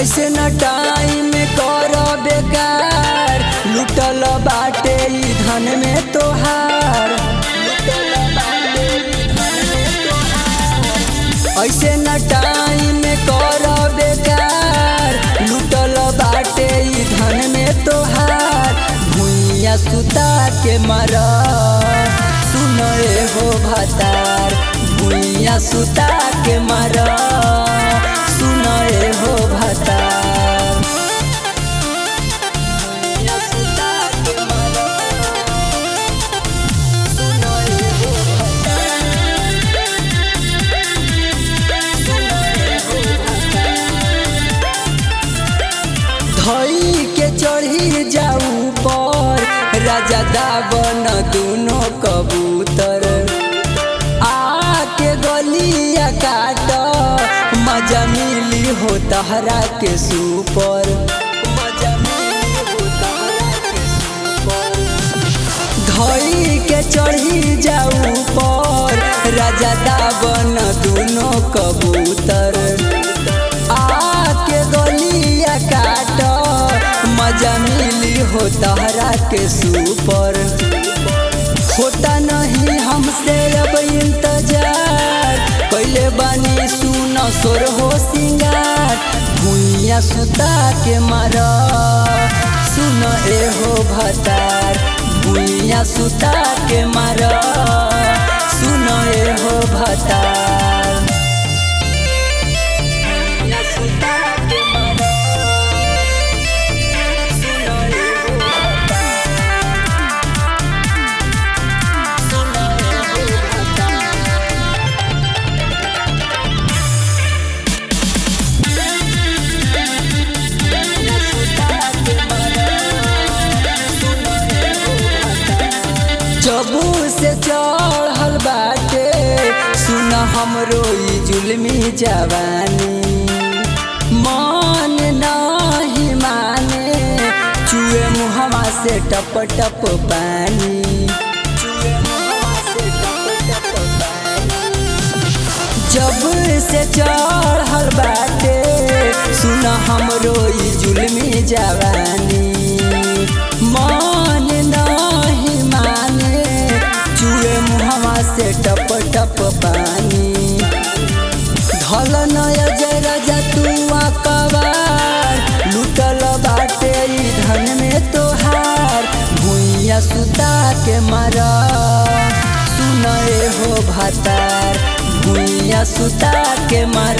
ऐसे न टाइम कर बेकार, लुटल बाटे ई धन में तोहार। ऐसे न टाइम कर बेकार, लुटल बाटे ई धन में तोहार। भुइया सुता के मारा सुन हो भतार, भुइया सुता के मारा सुन हो भतार। भुइया सुता के मारा सुन हो भतार, सुन हो भतार। धई के चढ़ी जाऊ पर राजा दावन दुनो कबूतर। आके गलिया काट मजा मिली हो तहरा के सुपर, मजा मिली हो तहरा के सुपर। धई के चढ़ी जाऊ पर राजा दावन दुनो कबूतर। आके गलिया काट मजा मिली हो तहरा के सुपर। होता नहीं हमसे अब इंतजार, पहले बानी सुन सोर हो सिंगार। भुइया सुता के मारा सुन हो भतार, भुइया सुता के मारा सुन हो भतार। भुइया सुता के मारा सुन हो भतार, सुन हो भतार। जबू से चढ़ल बाटे सुन हमरो ई जुल्मी जवानी। मन नहीं माने चुए मुहवा से टप टप पानी, चुए मुहवा से टप टप पानी। जब से चढ़ल बाटे सुन हमरो ई जुल्मी जवानी। मन नहीं माने चुए मुहवा से टप टप पानी। धल नया जय राजा तू कबार, लुटल बाटे ई धन में तोहार। भुइया सुता के मारा सुन हो भतार, भुइया सुता के मारा।